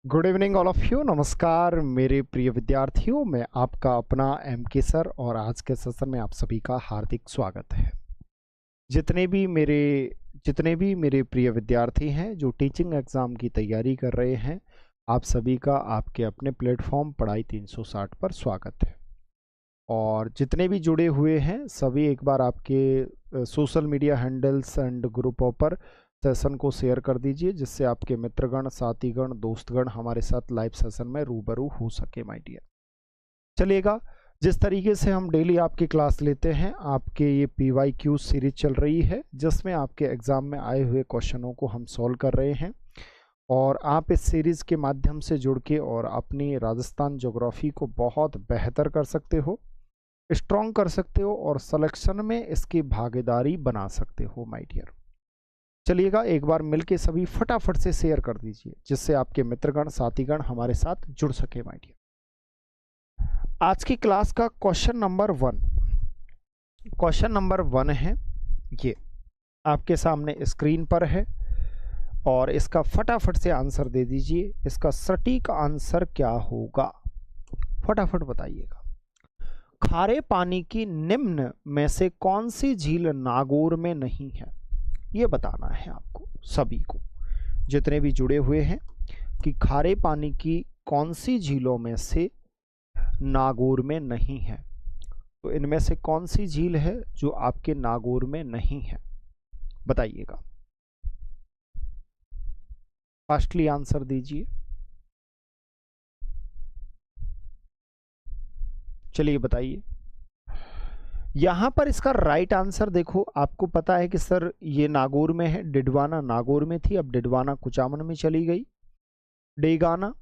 Good evening all of you. नमस्कार मेरे प्रिय विद्यार्थियों, मैं आपका अपना एम के सर और आज के सेशन में आप सभी का हार्दिक स्वागत है। जितने भी मेरे प्रिय विद्यार्थी हैं जो टीचिंग एग्ज़ाम की तैयारी कर रहे हैं, आप सभी का आपके अपने प्लेटफॉर्म पढ़ाई 360 पर स्वागत है। और जितने भी जुड़े हुए हैं सभी एक बार आपके सोशल मीडिया हैंडल्स एंड ग्रुपों पर सेशन को शेयर कर दीजिए, जिससे आपके मित्रगण, साथीगण, दोस्तगण हमारे साथ लाइव सेशन में रूबरू हो सके माय डियर। चलिएगा, जिस तरीके से हम डेली आपकी क्लास लेते हैं, आपके ये PYQ सीरीज चल रही है जिसमें आपके एग्ज़ाम में आए हुए क्वेश्चनों को हम सॉल्व कर रहे हैं। और आप इस सीरीज़ के माध्यम से जुड़ के और अपनी राजस्थान ज्योग्राफी को बहुत बेहतर कर सकते हो, स्ट्रॉन्ग कर सकते हो और सिलेक्शन में इसकी भागीदारी बना सकते हो माय डियर। चलिएगा, एक बार मिलके सभी फटाफट से शेयर कर दीजिए, जिससे आपके मित्रगण, साथीगण हमारे साथ जुड़ सके माय डियर। आज की क्लास का क्वेश्चन नंबर वन है, ये आपके सामने स्क्रीन पर है और इसका फटाफट से आंसर दे दीजिए। इसका सटीक आंसर क्या होगा, फटाफट बताइएगा। खारे पानी की निम्न में से कौन सी झील नागौर में नहीं है, ये बताना है आपको सभी को, जितने भी जुड़े हुए हैं, कि खारे पानी की कौन सी झीलों में से नागौर में नहीं है। तो इनमें से कौन सी झील है जो आपके नागौर में नहीं है, बताइएगा। फास्टली आंसर दीजिए। चलिए बताइए। यहां पर इसका राइट आंसर देखो, आपको पता है कि सर ये नागौर में है, डिडवाना नागौर में थी, अब डिडवाना कुचामन में चली गई, डेगाना,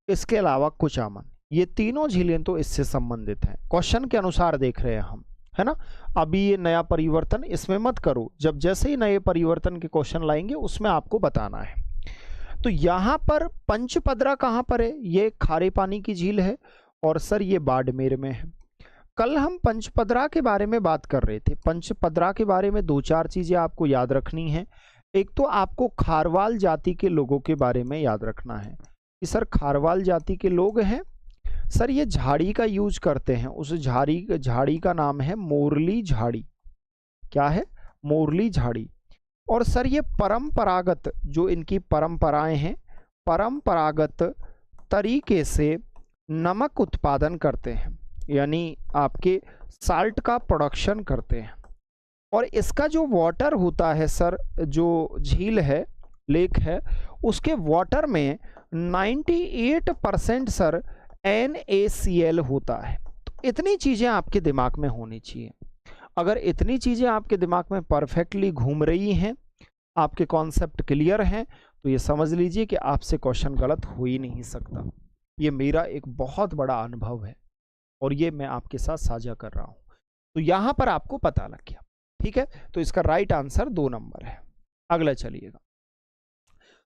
इसके अलावा कुचामन, ये तीनों झीलें तो इससे संबंधित हैं। क्वेश्चन के अनुसार देख रहे हैं हम, है ना। अभी ये नया परिवर्तन इसमें मत करो, जब जैसे ही नए परिवर्तन के क्वेश्चन लाएंगे उसमें आपको बताना है। तो यहां पर पंचपदरा कहां पर है, ये खारे पानी की झील है और सर ये बाड़मेर में है। कल हम पंचपदरा के बारे में बात कर रहे थे। पंचपदरा के बारे में दो चार चीजें आपको याद रखनी है। एक तो आपको खारवाल जाति के लोगों के बारे में याद रखना है कि सर खारवाल जाति के लोग हैं, सर ये झाड़ी का यूज करते हैं, उस झाड़ी का नाम है मोरली झाड़ी। क्या है? मोरली झाड़ी। और सर ये परंपरागत, जो इनकी परंपराएं हैं, परंपरागत तरीके से नमक उत्पादन करते हैं, यानी आपके साल्ट का प्रोडक्शन करते हैं। और इसका जो वाटर होता है सर, जो झील है, लेक है, उसके वाटर में 98% सर NaCl होता है। तो इतनी चीजें आपके दिमाग में होनी चाहिए। अगर इतनी चीजें आपके दिमाग में परफेक्टली घूम रही हैं, आपके कॉन्सेप्ट क्लियर हैं, तो ये समझ लीजिए कि आपसे क्वेश्चन गलत हो ही नहीं सकता। ये मेरा एक बहुत बड़ा अनुभव है और ये मैं आपके साथ साझा कर रहा हूं। तो यहां पर आपको पता लग गया, ठीक है। तो इसका राइट आंसर 2 नंबर है। अगला चलिएगा।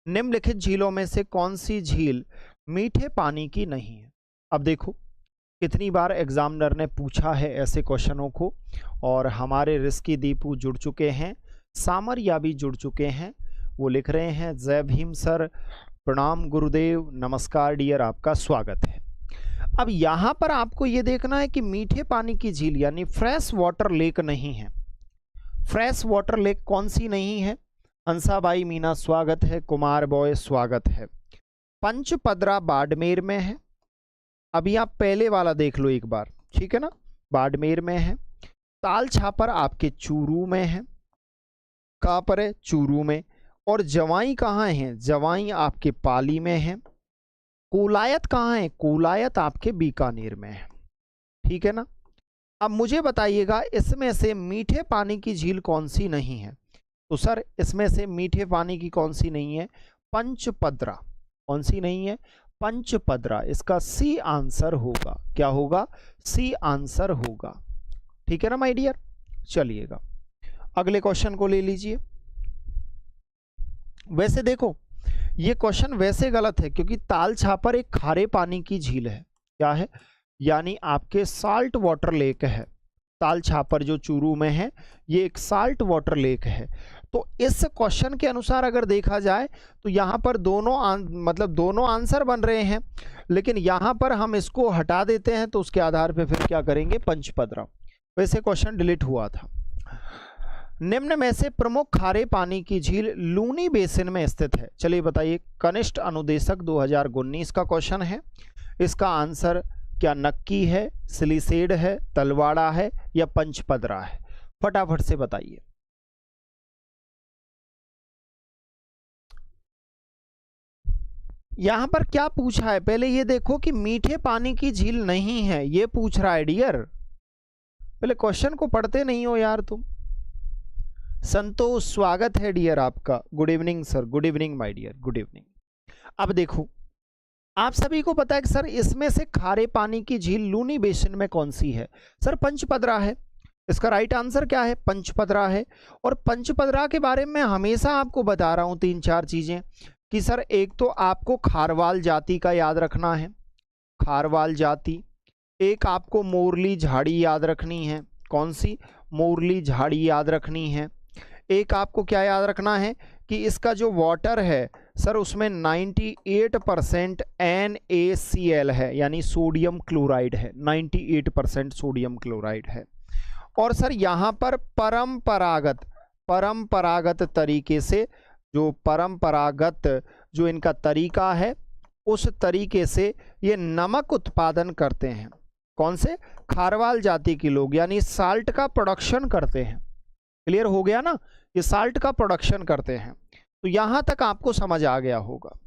निम्नलिखित झीलों में से कौन सी झील मीठे पानी की नहीं है। अब देखो, कितनी बार एग्जामिनर ने पूछा है ऐसे क्वेश्चनों को, और हमारे रिस्की दीपू जुड़ चुके हैं, सामरिया भी जुड़ चुके हैं। वो लिख रहे हैं, जय भीम सर, प्रणाम गुरुदेव, नमस्कार डियर, आपका स्वागत है। अब यहां पर आपको ये देखना है कि मीठे पानी की झील यानी फ्रेश वाटर लेक नहीं है। फ्रेश वाटर लेक कौन सी नहीं है? हंसा भाई मीना स्वागत है, कुमार बॉय स्वागत है। पंचपदरा बाड़मेर में है। अभी आप पहले वाला देख लो एक बार, ठीक है ना, बाड़मेर में है। ताल छापर आपके चूरू में है। कहां पर है? चूरू में। और जवाई कहाँ है? जवाई आपके पाली में है। कोलायत कहाँ है? कोलायत आपके बीकानेर में है, ठीक है ना। अब मुझे बताइएगा, इसमें से मीठे पानी की झील कौन सी नहीं है? तो सर इसमें से मीठे पानी की कौन सी नहीं है? पंचपदरा। कौन सी नहीं है? पंचपदरा। इसका सी आंसर होगा। क्या होगा? सी आंसर होगा, ठीक है ना माय डियर। चलिएगा, अगले क्वेश्चन को ले लीजिए। वैसे देखो, ये क्वेश्चन वैसे गलत है क्योंकि ताल छापर एक खारे पानी की झील है। क्या है? यानी आपके साल्ट वाटर लेक है। ताल छापर जो चूरू में है, ये एक साल्ट वाटर लेक है। तो इस क्वेश्चन के अनुसार अगर देखा जाए तो यहाँ पर दोनों आंसर बन रहे हैं, लेकिन यहाँ पर हम इसको हटा देते हैं तो उसके आधार पे फिर क्या करेंगे, पंचपदरा। वैसे क्वेश्चन डिलीट हुआ था। निम्न में से प्रमुख खारे पानी की झील लूनी बेसिन में स्थित है। चलिए बताइए, कनिष्ठ अनुदेशक 2019 का क्वेश्चन है। इसका आंसर क्या नक्की है, सिलिसेड है, तलवाड़ा है या पंचपदरा है? फटाफट से बताइए। यहां पर क्या पूछा है, पहले ये देखो कि मीठे पानी की झील नहीं है, ये पूछ रहा है डियर। पहले क्वेश्चन को पढ़ते नहीं हो यार तुम। संतोष, स्वागत है डियर आपका। Good evening sir, good evening my dear, good evening. अब देखो, आप सभी को पता है कि सर इसमें से खारे पानी की झील लूनी बेसिन में कौन सी है? सर पंचपदरा है। इसका राइट आंसर क्या है? पंचपदरा है। और पंचपदरा के बारे में हमेशा आपको बता रहा हूं 3-4 चीजें कि सर एक तो आपको खारवाल जाति का याद रखना है, खारवाल जाति। एक आपको मोरली झाड़ी याद रखनी है। कौन सी? मोरली झाड़ी याद रखनी है। एक आपको क्या याद रखना है कि इसका जो वाटर है सर उसमें 98% NaCl है, यानी सोडियम क्लोराइड है, 98% सोडियम क्लोराइड है। और सर यहाँ पर परंपरागत तरीके से जो इनका तरीका है उस तरीके से ये नमक उत्पादन करते हैं। कौन से? खारवाल जाति के लोग, यानी साल्ट का प्रोडक्शन करते हैं। क्लियर हो गया ना? ये साल्ट का प्रोडक्शन करते हैं। तो यहां तक आपको समझ आ गया होगा।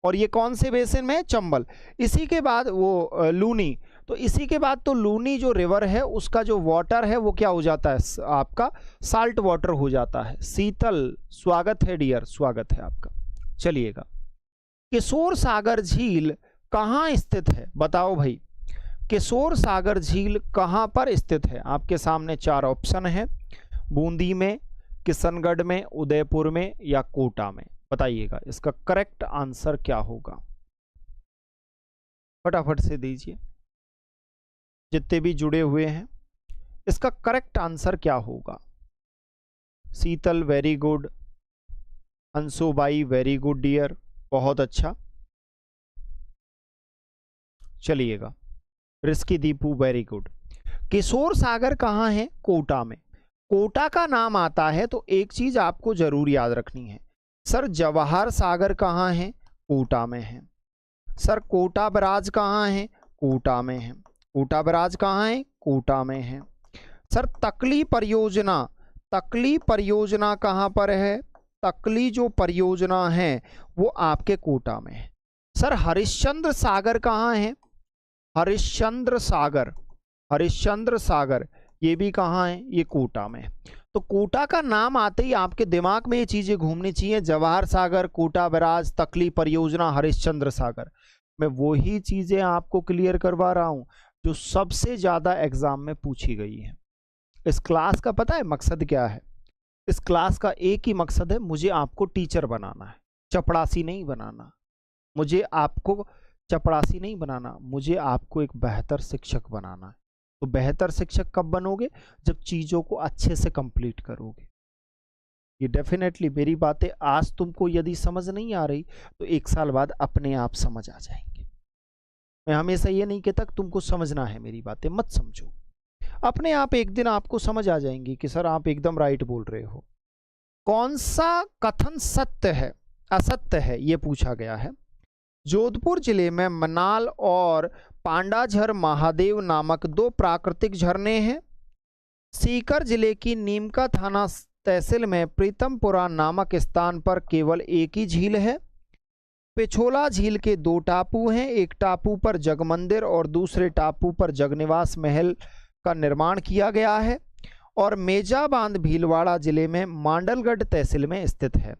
और ये कौन से बेसिन में? चंबल। इसी के बाद वो लूनी, तो इसी के बाद तो लूनी जो रिवर है उसका जो वाटर है वो क्या हो जाता है? आपका साल्ट वाटर हो जाता है। शीतल, स्वागत है डियर, स्वागत है आपका। चलिएगा, किशोर सागर झील कहाँ स्थित है? बताओ भाई, किशोर सागर झील कहाँ पर स्थित है? आपके सामने 4 ऑप्शन है, बूंदी में, किशनगढ़ में, उदयपुर में या कोटा में। बताइएगा इसका करेक्ट आंसर क्या होगा? फटाफट से दीजिए जितने भी जुड़े हुए हैं, इसका करेक्ट आंसर क्या होगा? Sheetal very good, Anshubai very good dear, बहुत अच्छा। चलिएगा, रिस्की दीपू वेरी गुड। किशोर सागर कहाँ है? कोटा में। कोटा का नाम आता है तो एक चीज आपको जरूर याद रखनी है, सर जवाहर सागर कहाँ है? कोटा में है। सर कोटा बराज कहाँ है? कोटा में है। कोटा बराज कहाँ है? कोटा में है। सर तकली परियोजना कहाँ पर है? तकली जो परियोजना है वो आपके कोटा में है। सर हरिश्चंद्र सागर कहाँ है? हरिश्चंद्र सागर ये भी कहाँ है? ये कोटा में। तो कोटा का नाम आते ही आपके दिमाग में ये चीजें घूमनी चाहिए, जवाहर सागर, कोटा बराज, तकली परियोजना, हरिश्चंद्र सागर। मैं वही चीजें आपको क्लियर करवा रहा हूं जो सबसे ज्यादा एग्जाम में पूछी गई है। इस क्लास का पता है मकसद क्या है? इस क्लास का एक ही मकसद है, मुझे आपको टीचर बनाना है, चपड़ासी नहीं बनाना। मुझे आपको चपड़ासी नहीं बनाना, मुझे आपको एक बेहतर शिक्षक बनाना है। तो बेहतर शिक्षक कब बनोगे? जब चीजों को अच्छे से कंप्लीट करोगे। ये डेफिनेटली मेरी बातें आज तुमको यदि समझ नहीं आ रही तो 1 साल बाद अपने आप समझ आ जाएंगे। मैं हमेशा ये नहीं कहता कि तुमको समझना है, मेरी बातें मत समझो, अपने आप एक दिन आपको समझ आ जाएंगी कि सर आप एकदम राइट बोल रहे हो। कौन सा कथन सत्य है, असत्य है, ये पूछा गया है। जोधपुर जिले में मनाल और पांडाझर महादेव नामक 2 प्राकृतिक झरने हैं। सीकर जिले की नीमका थाना तहसील में प्रीतमपुरा नामक स्थान पर केवल एक ही झील है। पिछोला झील के 2 टापू हैं, एक टापू पर जगमंदिर और दूसरे टापू पर जगनिवास महल का निर्माण किया गया है। और मेजा बांध भीलवाड़ा जिले में मांडलगढ़ तहसील में स्थित है।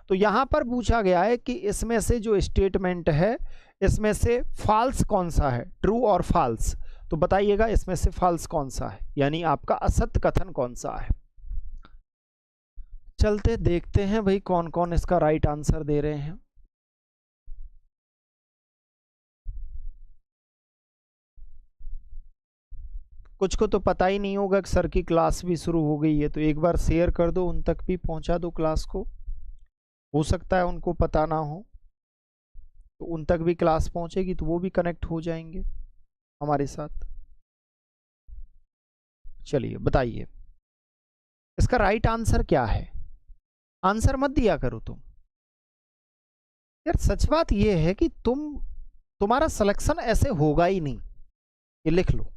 तो यहाँ पर पूछा गया है कि इसमें से जो स्टेटमेंट है इसमें से फॉल्स कौन सा है, ट्रू और फॉल्स। तो बताइएगा इसमें से फॉल्स कौन सा है, यानी आपका असत्य कथन कौन सा है। चलते देखते हैं भाई कौन कौन इसका राइट आंसर दे रहे हैं। कुछ को तो पता ही नहीं होगा कि सर की क्लास भी शुरू हो गई है, तो एक बार शेयर कर दो, उन तक भी पहुंचा दो क्लास को, हो सकता है उनको पता ना हो, तो उन तक भी क्लास पहुंचेगी तो वो भी कनेक्ट हो जाएंगे हमारे साथ। चलिए बताइए इसका राइट आंसर क्या है। आंसर मत दिया करो तुम यार, सच बात ये है कि तुम्हारा सिलेक्शन ऐसे होगा ही नहीं, ये लिख लो।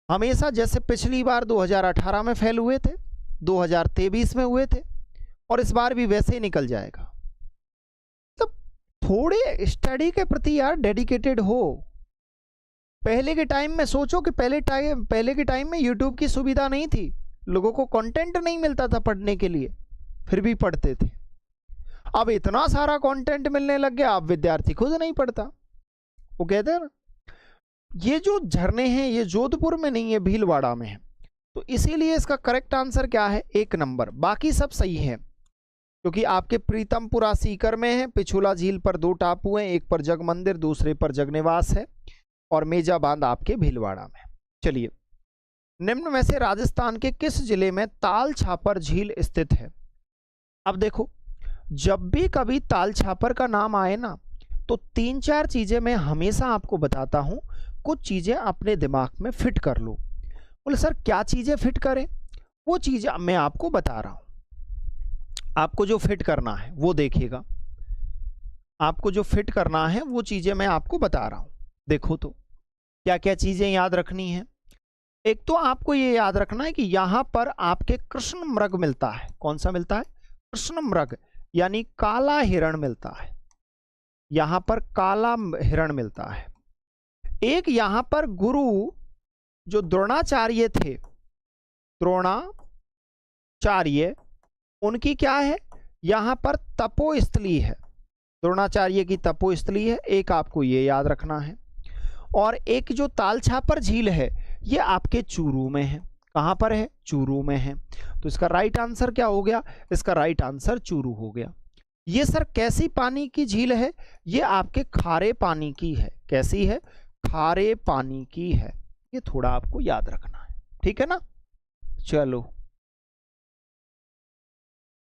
हमेशा जैसे पिछली बार 2018 में फेल हुए थे, 2023 में हुए थे, और इस बार भी वैसे ही निकल जाएगा। तो थोड़े स्टडी के प्रति यार डेडिकेटेड हो। पहले के टाइम में सोचो कि पहले के टाइम में यूट्यूब की सुविधा नहीं थी, लोगों को कंटेंट नहीं मिलता था पढ़ने के लिए, फिर भी पढ़ते थे। अब इतना सारा कंटेंट मिलने लग गया, अब विद्यार्थी खुद नहीं पढ़ता। वो कहते हैं ना, ये जो झरने हैं ये जोधपुर में नहीं है, भीलवाड़ा में है। तो इसीलिए इसका करेक्ट आंसर क्या है, 1 नंबर। बाकी सब सही है, क्योंकि आपके प्रीतमपुरा सीकर में है, पिछोला झील पर 2 टापू हैं, एक पर जग मंदिर दूसरे पर जगनिवास है, और मेजा बांध आपके भीलवाड़ा में। चलिए, निम्न में से राजस्थान के किस जिले में ताल छापर झील स्थित है। अब देखो, जब भी कभी ताल छापर का नाम आए ना, तो 3-4 चीजें मैं हमेशा आपको बताता हूं, कुछ चीजें अपने दिमाग में फिट कर लो। बोले सर क्या चीजें फिट करें, वो चीजें मैं आपको बता रहा हूं। आपको जो फिट करना है वो देखिएगा, आपको जो फिट करना है वो चीजें मैं आपको बता रहा हूं। देखो तो क्या क्या चीजें याद रखनी है। एक तो आपको ये याद रखना है कि यहां पर आपके कृष्ण मृग मिलता है। कौन सा मिलता है, कृष्ण मृग, यानी काला हिरण मिलता है। यहां पर काला हिरण मिलता है। एक यहां पर गुरु जो द्रोणाचार्य थे, द्रोणाचार्य, उनकी क्या है, यहां पर तपोस्थली है, द्रोणाचार्य की तपोस्थली है, एक आपको ये याद रखना है। और एक जो ताल छापर झील है ये आपके चूरू में है। कहां पर है, चूरू में है। तो इसका राइट आंसर क्या हो गया, इसका राइट आंसर चूरू हो गया। ये सर कैसी पानी की झील है, ये आपके खारे पानी की है। कैसी है, खारे पानी की है। ये थोड़ा आपको याद रखना है, ठीक है ना। चलो,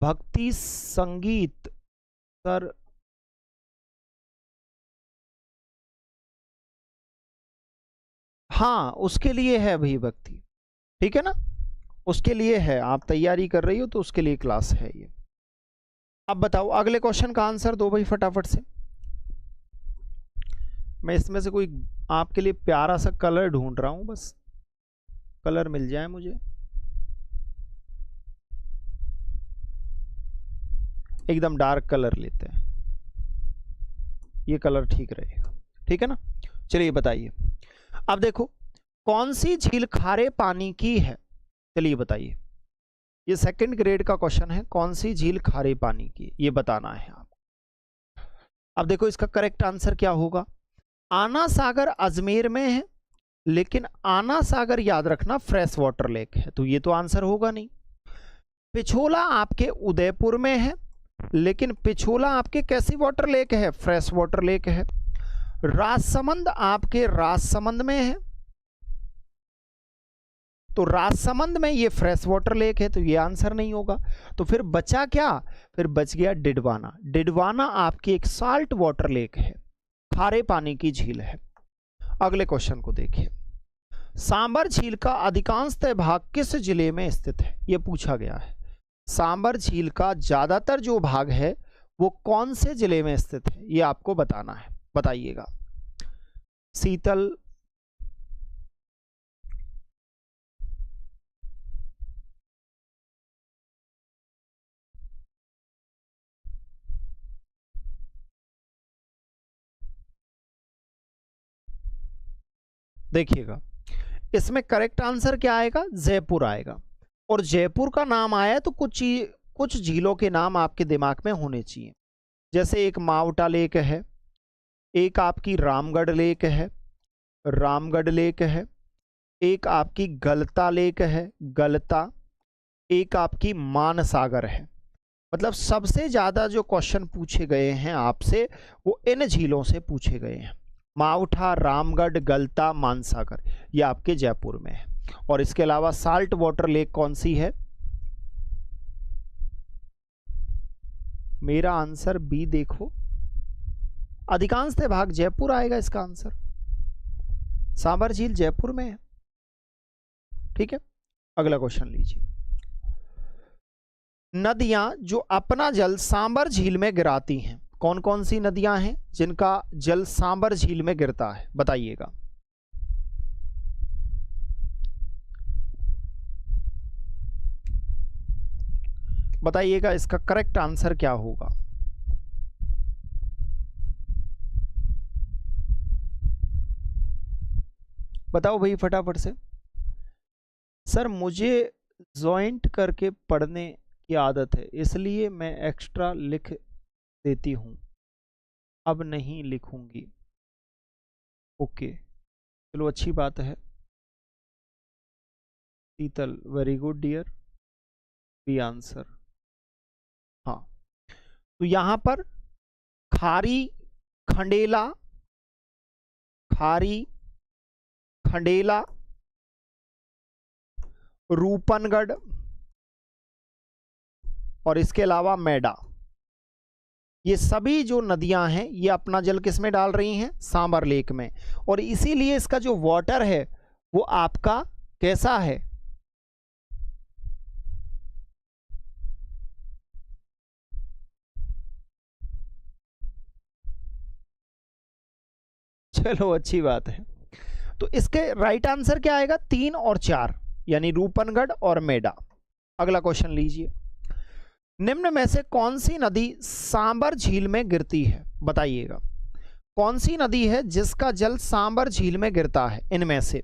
भक्ति संगीत सर, हाँ उसके लिए है भाई भक्ति, ठीक है ना, उसके लिए है। आप तैयारी कर रही हो तो उसके लिए क्लास है ये। अब बताओ अगले क्वेश्चन का आंसर दो भाई फटाफट से। मैं इसमें से कोई आपके लिए प्यारा सा कलर ढूंढ रहा हूं, बस कलर मिल जाए मुझे। एकदम डार्क कलर लेते हैं, ये कलर ठीक रहेगा, ठीक है ना। चलिए बताइए, अब देखो कौन सी झील खारे पानी की है। चलिए बताइए, ये 2nd ग्रेड का क्वेश्चन है, कौन सी झील खारे पानी की, ये बताना है आपको। अब देखो इसका करेक्ट आंसर क्या होगा। आना सागर अजमेर में है, लेकिन आना सागर याद रखना फ्रेश वाटर लेक है, तो ये तो आंसर होगा नहीं। पिछोला आपके उदयपुर में है, लेकिन पिछोला आपके कैसी वाटर लेक है, फ्रेश वाटर लेक है। राजसमंद आपके राजसमंद में है, तो राजसमंद में ये फ्रेश वाटर लेक है, तो ये आंसर नहीं होगा। तो फिर बचा क्या, फिर बच गया डिडवाना। डिडवाना आपकी एक साल्ट वाटर लेक है, खारे पानी की झील है। अगले क्वेश्चन को देखिए, सांबर झील का अधिकांशतः भाग किस जिले में स्थित है, यह पूछा गया है। सांबर झील का ज्यादातर जो भाग है वो कौन से जिले में स्थित है, ये आपको बताना है, बताइएगा। शीतल, देखिएगा इसमें करेक्ट आंसर क्या आएगा, जयपुर आएगा। और जयपुर का नाम आया तो कुछ झीलों के नाम आपके दिमाग में होने चाहिए। जैसे एक मावटा लेक है, एक आपकी रामगढ़ लेक है, रामगढ़ लेक है, एक आपकी गलता लेक है, गलता, एक आपकी मानसागर है। मतलब सबसे ज्यादा जो क्वेश्चन पूछे गए हैं आपसे वो इन झीलों से पूछे गए हैं। माउठा, रामगढ़, गलता, मानसागर, ये आपके जयपुर में है। और इसके अलावा साल्ट वाटर लेक कौन सी है? मेरा आंसर बी देखो, अधिकांशतः भाग जयपुर आएगा इसका आंसर। सांबर झील जयपुर में है। ठीक है, अगला क्वेश्चन लीजिए। नदियां जो अपना जल सांबर झील में गिराती हैं, कौन कौन सी नदियां हैं जिनका जल सांबर झील में गिरता है? बताइएगा। बताइएगा इसका करेक्ट आंसर क्या होगा। बताओ भाई फटाफट से। सर मुझे जॉइंट करके पढ़ने की आदत है, इसलिए मैं एक्स्ट्रा लिख देती हूँ, अब नहीं लिखूंगी। ओके, चलो अच्छी बात है। Sheetal, very good dear, B answer. हाँ, तो यहां पर खारी, खंडेला, खारी, खंडेला, रूपनगढ़ और इसके अलावा मैडा, ये सभी जो नदियां हैं ये अपना जल किस में डाल रही हैं? सांबर लेक में। और इसीलिए इसका जो वाटर है वो आपका कैसा है? चलो अच्छी बात है। तो इसके राइट आंसर क्या आएगा? 3 और 4, यानी रूपनगढ़ और मेडा। अगला क्वेश्चन लीजिए। निम्न में से कौन सी नदी सांबर झील में गिरती है? बताइएगा, कौन सी नदी है जिसका जल सांबर झील में गिरता है इनमें से?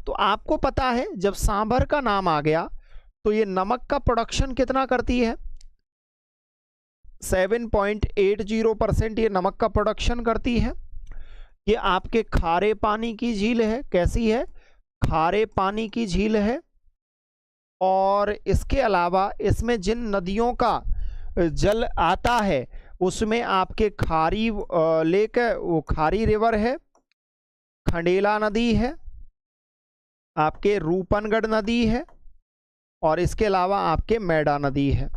तो आपको पता है जब सांबर का नाम आ गया तो ये नमक का प्रोडक्शन कितना करती है? 7.80% ये नमक का प्रोडक्शन करती है। ये आपके खारे पानी की झील है। कैसी है? खारे पानी की झील है। और इसके अलावा इसमें जिन नदियों का जल आता है उसमें आपके खारी लेक है, वो खारी रिवर है, खंडेला नदी है, आपके रूपनगढ़ नदी है और इसके अलावा आपके मैडा नदी है।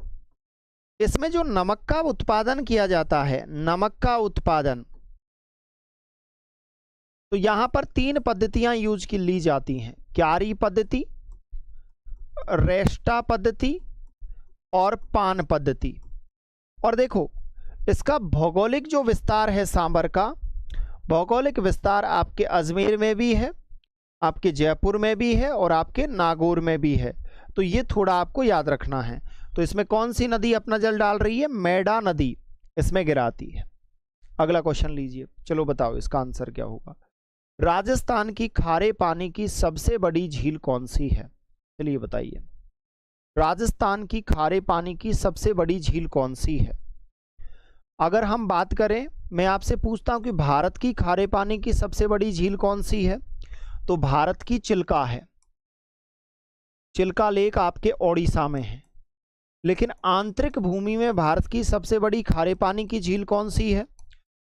इसमें जो नमक का उत्पादन किया जाता है, नमक का उत्पादन, तो यहां पर 3 पद्धतियां यूज की ली जाती हैं। क्यारी पद्धति, रेस्टा पद्धति और पान पद्धति। और देखो इसका भौगोलिक जो विस्तार है सांबर का, भौगोलिक विस्तार आपके अजमेर में भी है, आपके जयपुर में भी है और आपके नागौर में भी है। तो ये थोड़ा आपको याद रखना है। तो इसमें कौन सी नदी अपना जल डाल रही है? मैडा नदी इसमें गिराती है। अगला क्वेश्चन लीजिए। चलो बताओ इसका आंसर क्या होगा। राजस्थान की खारे पानी की सबसे बड़ी झील कौन सी है? चलिए बताइए, राजस्थान की खारे पानी की सबसे बड़ी झील कौन सी है? अगर हम बात करें, मैं आपसे पूछता हूं कि भारत की खारे पानी की सबसे बड़ी झील कौन सी है, तो भारत की चिल्का है। चिल्का लेक आपके ओडिशा में है। लेकिन आंतरिक भूमि में भारत की सबसे बड़ी खारे पानी की झील कौन सी है?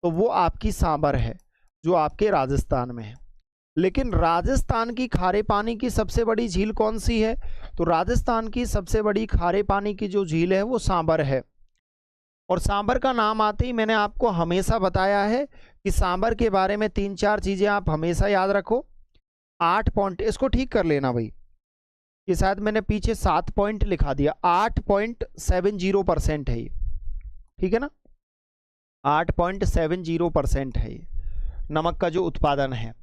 तो वो आपकी सांबर है, जो आपके राजस्थान में है। लेकिन राजस्थान की खारे पानी की सबसे बड़ी झील कौन सी है? तो राजस्थान की सबसे बड़ी खारे पानी की जो झील है वो सांबर है। और सांबर का नाम आते ही मैंने आपको हमेशा बताया है कि सांबर के बारे में 3-4 चीजें आप हमेशा याद रखो। 8 पॉइंट, इसको ठीक कर लेना भाई, ये शायद मैंने पीछे 7 पॉइंट लिखा दिया। 8.70% है ये, ठीक है ना? 8.70% है ये नमक का जो उत्पादन है।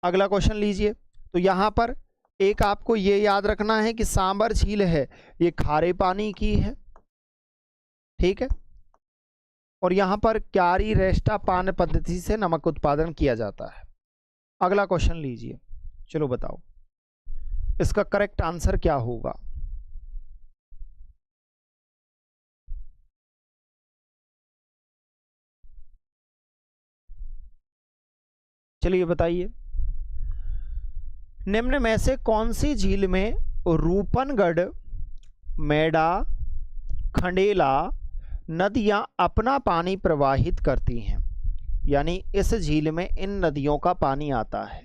अगला क्वेश्चन लीजिए। तो यहां पर एक आपको ये याद रखना है कि सांबर झील है ये खारे पानी की है, ठीक है? और यहां पर क्यारी, रेस्टा, पान पद्धति से नमक उत्पादन किया जाता है। अगला क्वेश्चन लीजिए। चलो बताओ इसका करेक्ट आंसर क्या होगा। चलिए बताइए, निम्न में से कौन सी झील में रूपनगढ़, मैडा, खंडेला नदियां अपना पानी प्रवाहित करती हैं? यानी इस झील में इन नदियों का पानी आता है।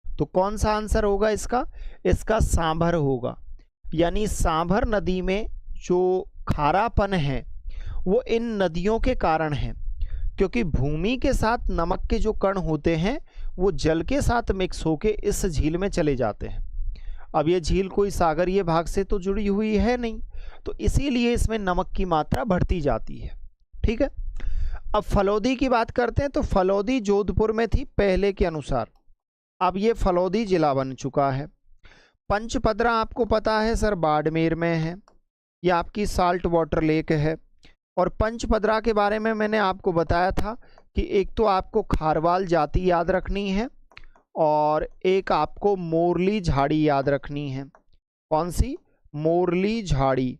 तो कौन सा आंसर होगा इसका? इसका सांभर होगा। यानी सांभर नदी में जो खारापन है वो इन नदियों के कारण है, क्योंकि भूमि के साथ नमक के जो कण होते हैं वो जल के साथ मिक्स होके इस झील में चले जाते हैं। अब ये झील कोई सागरीय भाग से तो जुड़ी हुई है नहीं, तो इसीलिए इसमें नमक की मात्रा बढ़ती जाती है। ठीक है, अब फलौदी की बात करते हैं। तो फलौदी जोधपुर में थी पहले के अनुसार, अब ये फलौदी जिला बन चुका है। पंचपदरा आपको पता है सर बाड़मेर में है, ये आपकी साल्ट वाटर लेक है। और पंचपदरा के बारे में मैंने आपको बताया था कि एक तो आपको खारवाल जाति याद रखनी है और एक आपको मोरली झाड़ी याद रखनी है। कौन सी? मोरली झाड़ी,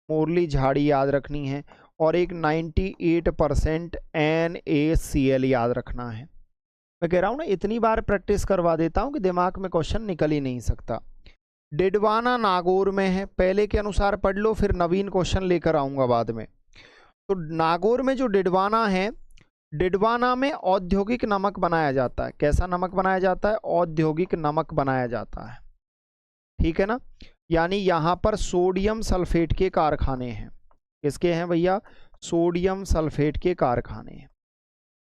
मोरली झाड़ी याद रखनी है। और एक 98% NaCl याद रखना है। मैं कह रहा हूँ ना, इतनी बार प्रैक्टिस करवा देता हूँ कि दिमाग में क्वेश्चन निकल ही नहीं सकता। डिडवाना नागौर में है, पहले के अनुसार पढ़ लो, फिर नवीन क्वेश्चन लेकर आऊँगा बाद में। तो नागौर में जो डिडवाना है, डिडवाना में औद्योगिक नमक बनाया जाता है। कैसा नमक बनाया जाता है? औद्योगिक नमक बनाया जाता है। ठीक है ना, यानी यहाँ पर सोडियम सल्फेट के कारखाने हैं। किसके हैं भैया? सोडियम सल्फेट के कारखाने हैं।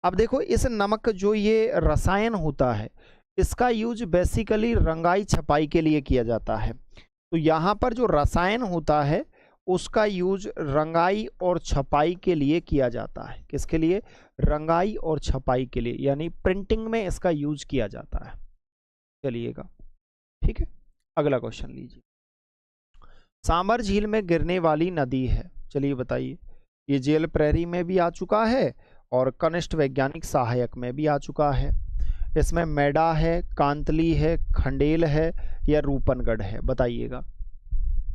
अब देखो, इस नमक जो ये रसायन होता है इसका यूज बेसिकली रंगाई छपाई के लिए किया जाता है। तो यहाँ पर जो रसायन होता है उसका यूज रंगाई और छपाई के लिए किया जाता है। किसके लिए? रंगाई और छपाई के लिए, यानी प्रिंटिंग में इसका यूज किया जाता है। चलिएगा, ठीक है, अगला क्वेश्चन लीजिए। सांबर झील में गिरने वाली नदी है, चलिए बताइए। ये जेल प्रहरी में भी आ चुका है और कनिष्ठ वैज्ञानिक सहायक में भी आ चुका है। इसमें मैडा है, कांतली है, खंडेल है या रूपनगढ़ है? बताइएगा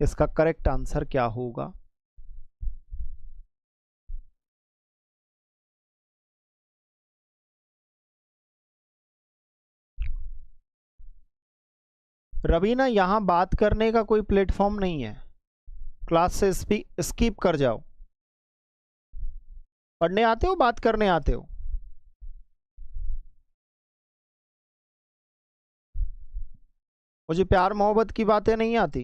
इसका करेक्ट आंसर क्या होगा। रवीना, यहां बात करने का कोई प्लेटफॉर्म नहीं है, क्लास से स्किप कर जाओ। पढ़ने आते हो, बात करने आते हो? मुझे प्यार मोहब्बत की बातें नहीं आती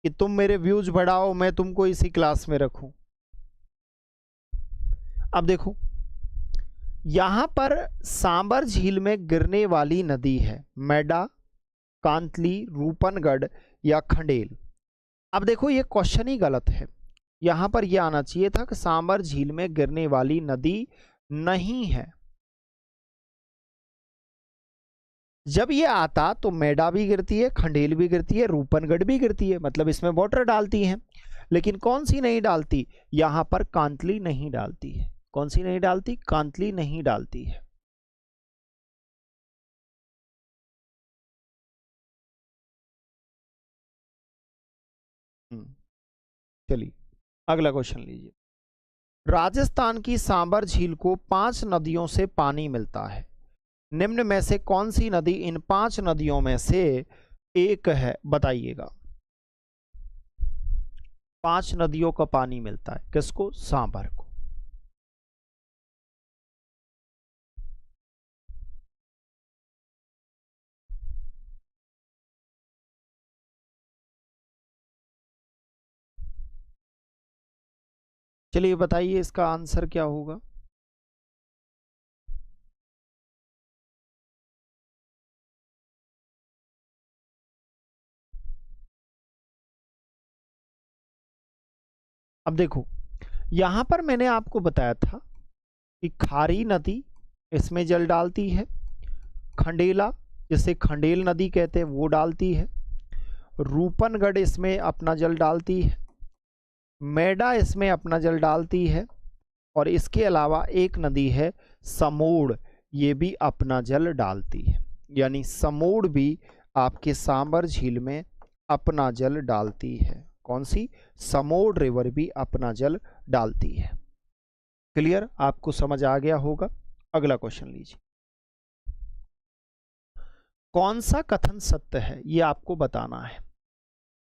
कि तुम मेरे व्यूज बढ़ाओ, मैं तुमको इसी क्लास में रखूं। अब देखो, यहां पर सांबर झील में गिरने वाली नदी है मैडा, कांतली, रूपनगढ़ या खंडेल। अब देखो, ये क्वेश्चन ही गलत है। यहां पर यह आना चाहिए था कि सांबर झील में गिरने वाली नदी नहीं है। जब ये आता तो मैडा भी गिरती है, खंडेल भी गिरती है, रूपनगढ़ भी गिरती है, मतलब इसमें वाटर डालती हैं। लेकिन कौन सी नहीं डालती? यहां पर कांतली नहीं डालती है। कौन सी नहीं डालती? कांतली नहीं डालती है। चलिए अगला क्वेश्चन लीजिए। राजस्थान की सांबर झील को 5 नदियों से पानी मिलता है। निम्न में से कौन सी नदी इन 5 नदियों में से एक है? बताइएगा। 5 नदियों का पानी मिलता है किसको? सांबर को। चलिए बताइए इसका आंसर क्या होगा। अब देखो, यहां पर मैंने आपको बताया था कि खारी नदी इसमें जल डालती है, खंडेला जिसे खंडेल नदी कहते हैं वो डालती है, रूपनगढ़ इसमें अपना जल डालती है, मैडा इसमें अपना जल डालती है, और इसके अलावा एक नदी है समोड़, ये भी अपना जल डालती है। यानी समोड़ भी आपके सांबर झील में अपना जल डालती है। कौन सी? समोड़ रिवर भी अपना जल डालती है। क्लियर? आपको समझ आ गया होगा। अगला क्वेश्चन लीजिए। कौन सा कथन सत्य है ये आपको बताना है।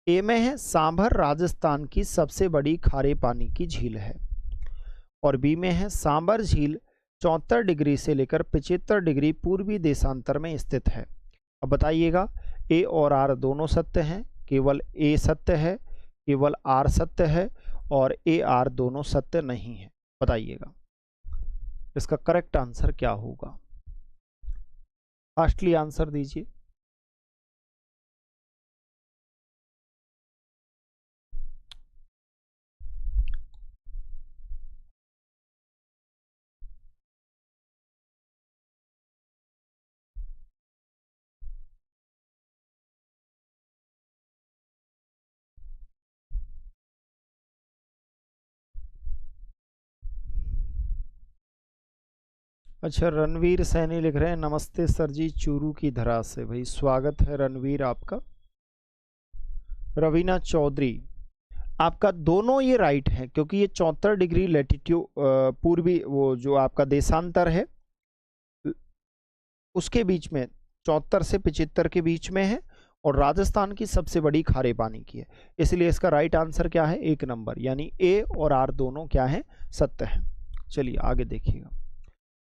ए में है सांभर राजस्थान की सबसे बड़ी खारे पानी की झील है, और बी में है सांबर झील 74 डिग्री से लेकर 75 डिग्री पूर्वी देशांतर में स्थित है। अब बताइएगा, ए और आर दोनों सत्य हैं, केवल ए सत्य है, केवल आर सत्य है, और ए आर दोनों सत्य नहीं है। बताइएगा इसका करेक्ट आंसर क्या होगा? फास्टली आंसर दीजिए। अच्छा, रणवीर सैनी लिख रहे हैं, नमस्ते सर जी, चूरू की धरा से। भाई स्वागत है रणवीर आपका। रवीना चौधरी, आपका दोनों ये राइट है, क्योंकि ये 74 डिग्री लैटिट्यूड पूर्वी, वो जो आपका देशांतर है उसके बीच में, 74 से 75 के बीच में है, और राजस्थान की सबसे बड़ी खारे पानी की है। इसलिए इसका राइट आंसर क्या है? 1 नंबर, यानी ए और आर दोनों क्या है? सत्य है। चलिए आगे देखिएगा।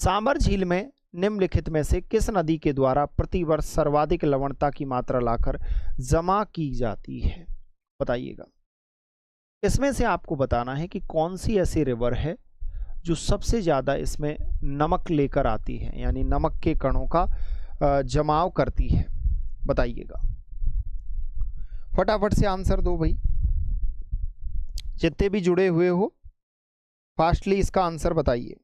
सांबर झील में निम्नलिखित में से किस नदी के द्वारा प्रतिवर्ष सर्वाधिक लवणता की मात्रा लाकर जमा की जाती है? बताइएगा। इसमें से आपको बताना है कि कौन सी ऐसी रिवर है जो सबसे ज्यादा इसमें नमक लेकर आती है, यानी नमक के कणों का जमाव करती है। बताइएगा, फटाफट से आंसर दो भाई, जितने भी जुड़े हुए हो फास्टली इसका आंसर बताइए।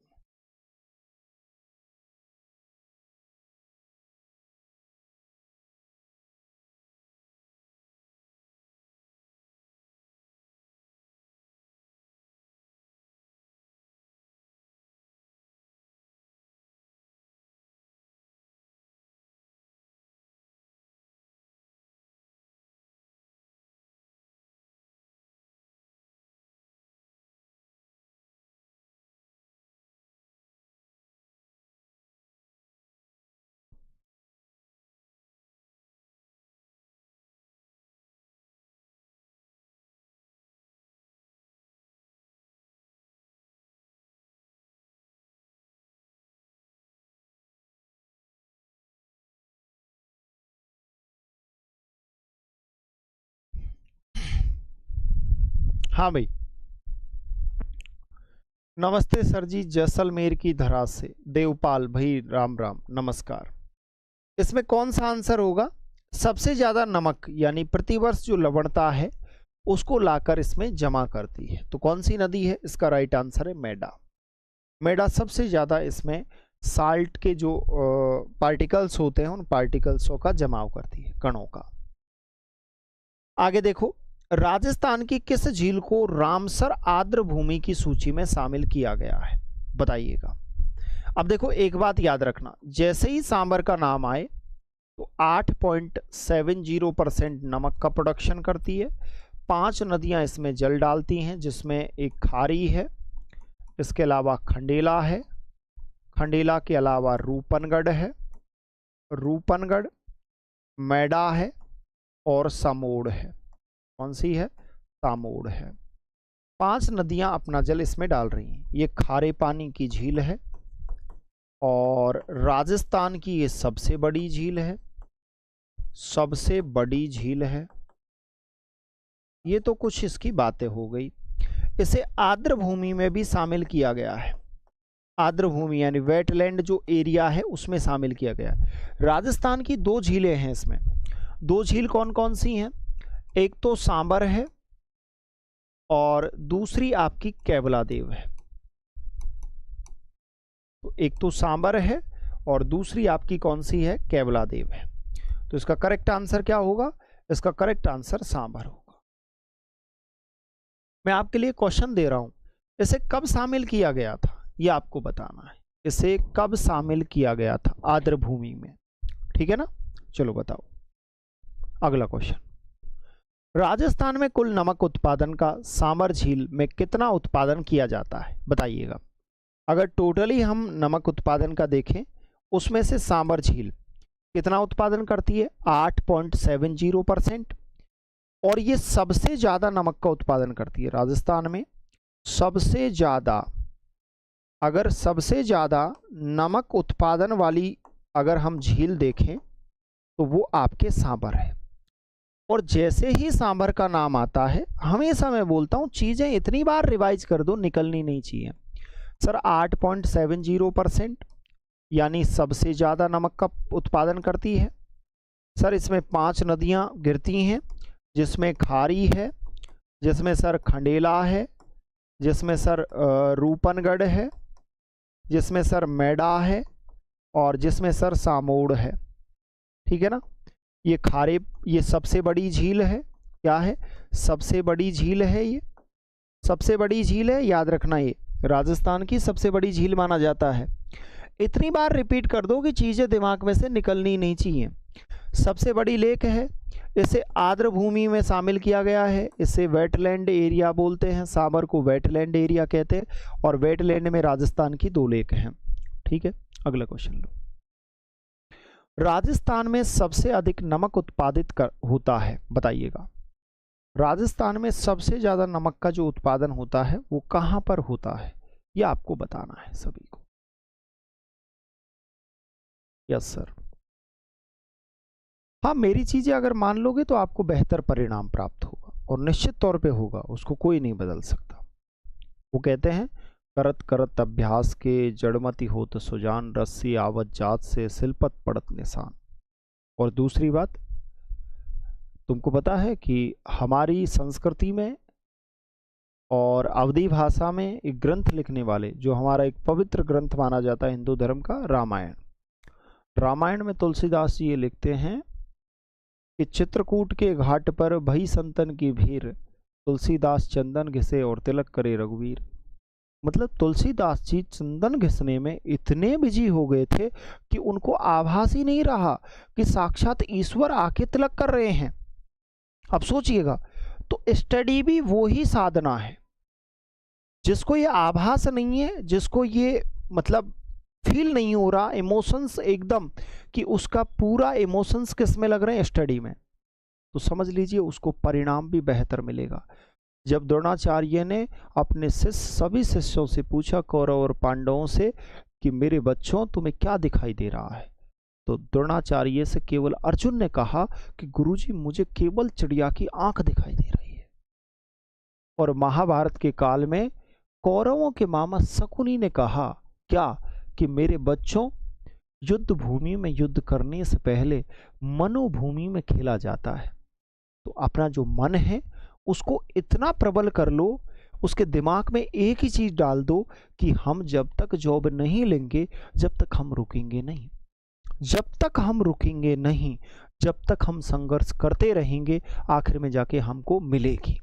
हाँ भाई, नमस्ते सर जी, जैसलमेर की धरा से देवपाल भाई, राम राम, नमस्कार। इसमें कौन सा आंसर होगा? सबसे ज्यादा नमक यानी प्रतिवर्ष जो लवणता है उसको लाकर इसमें जमा करती है, तो कौन सी नदी है? इसका राइट आंसर है मैडा। मैडा सबसे ज्यादा इसमें साल्ट के जो पार्टिकल्स होते हैं उन पार्टिकल्सों का जमाव करती है, कणों का। आगे देखो, राजस्थान की किस झील को रामसर आर्द्र भूमि की सूची में शामिल किया गया है? बताइएगा। अब देखो एक बात याद रखना, जैसे ही सांबर का नाम आए तो 8.70% नमक का प्रोडक्शन करती है। 5 नदियां इसमें जल डालती हैं, जिसमें एक खारी है, इसके अलावा खंडेला है, खंडेला के अलावा रूपनगढ़ है, रूपनगढ़, मैडा है, और समोड़ है। कौन सी है? सामोड़ है। 5 नदियां अपना जल इसमें डाल रही हैं। ये खारे पानी की झील है और राजस्थान की ये सबसे बड़ी झील है, सबसे बड़ी झील है। ये तो कुछ इसकी बातें हो गई। इसे आर्द्र भूमि में भी शामिल किया गया है। आर्द्र भूमि यानी वेटलैंड जो एरिया है उसमें शामिल किया गया है। राजस्थान की 2 झीलें हैं इसमें। 2 झील कौन कौन सी हैं? एक तो सांबर है और दूसरी आपकी केवलादेव है। तो एक तो सांबर है और दूसरी आपकी कौन सी है? केवलादेव है। तो इसका करेक्ट आंसर क्या होगा? इसका करेक्ट आंसर सांबर होगा। मैं आपके लिए क्वेश्चन दे रहा हूं, इसे कब शामिल किया गया था यह आपको बताना है। इसे कब शामिल किया गया था आर्द्र भूमि में? ठीक है ना? चलो बताओ अगला क्वेश्चन। राजस्थान में कुल नमक उत्पादन का सांबर झील में कितना उत्पादन किया जाता है? बताइएगा। अगर टोटली हम नमक उत्पादन का देखें, उसमें से सांबर झील कितना उत्पादन करती है? 8.70%। और ये सबसे ज्यादा नमक का उत्पादन करती है। राजस्थान में सबसे ज्यादा अगर सबसे ज़्यादा नमक उत्पादन वाली अगर हम झील देखें तो वो आपके सांबर है। और जैसे ही सांबर का नाम आता है, हमेशा मैं बोलता हूँ चीज़ें इतनी बार रिवाइज कर दो, निकलनी नहीं चाहिए। सर 8.70% यानी सबसे ज़्यादा नमक का उत्पादन करती है। सर इसमें 5 नदियाँ गिरती हैं, जिसमें खारी है, जिसमें सर खंडेला है, जिसमें सर रूपनगढ़ है, जिसमें सर मैडा है, और जिसमें सर सामोड़ है। ठीक है ना। ये खारे, ये सबसे बड़ी झील है। क्या है? सबसे बड़ी झील है। ये सबसे बड़ी झील है, याद रखना, ये राजस्थान की सबसे बड़ी झील माना जाता है। इतनी बार रिपीट कर दो कि चीज़ें दिमाग में से निकलनी नहीं चाहिए। सबसे बड़ी लेक है, इसे आर्द्र भूमि में शामिल किया गया है, इसे वेटलैंड एरिया बोलते हैं। सांबर को वेटलैंड एरिया कहते हैं, और वेटलैंड में राजस्थान की 2 लेक हैं। ठीक है, अगला क्वेश्चन लो। राजस्थान में सबसे अधिक नमक उत्पादित होता है, बताइएगा। राजस्थान में सबसे ज्यादा नमक का जो उत्पादन होता है वो कहां पर होता है, ये आपको बताना है सभी को। Yes sir. हाँ, मेरी चीजें अगर मान लोगे तो आपको बेहतर परिणाम प्राप्त होगा, और निश्चित तौर पे होगा, उसको कोई नहीं बदल सकता। वो कहते हैं करत करत अभ्यास के जड़मति होत सुजान, रस्सी आवत जात से सिलपत पड़त निशान। और दूसरी बात, तुमको पता है कि हमारी संस्कृति में और अवधी भाषा में एक ग्रंथ लिखने वाले, जो हमारा एक पवित्र ग्रंथ माना जाता है हिंदू धर्म का, रामायण। रामायण में तुलसीदास जी ये लिखते हैं कि चित्रकूट के घाट पर भई संतन की भीड़, तुलसीदास चंदन घिसे और तिलक करे रघुवीर। मतलब तुलसीदास जी चंदन घिसने में इतने बिजी हो गए थे कि उनको आभास ही नहीं रहा कि साक्षात ईश्वर आके तिलक कर रहे हैं। अब सोचिएगा, तो स्टडी भी वो ही साधना है। जिसको ये आभास नहीं है, जिसको ये मतलब फील नहीं हो रहा इमोशंस एकदम, कि उसका पूरा इमोशंस किस में लग रहे हैं, स्टडी में, तो समझ लीजिए उसको परिणाम भी बेहतर मिलेगा। जब द्रोणाचार्य ने अपने सभी शिष्यों से पूछा, कौरव और पांडवों से, कि मेरे बच्चों तुम्हें क्या दिखाई दे रहा है, तो द्रोणाचार्य से केवल अर्जुन ने कहा कि गुरुजी मुझे केवल चिड़िया की आंख दिखाई दे रही है। और महाभारत के काल में कौरवों के मामा शकुनी ने कहा क्या, कि मेरे बच्चों, युद्ध भूमि में युद्ध करने से पहले मनोभूमि में खेला जाता है। तो अपना जो मन है उसको इतना प्रबल कर लो, उसके दिमाग में एक ही चीज डाल दो कि हम जब तक जॉब नहीं लेंगे, जब तक हम रुकेंगे नहीं। जब तक हम रुकेंगे नहीं, जब तक हम संघर्ष करते रहेंगे, आखिर में जाके हमको मिलेगी।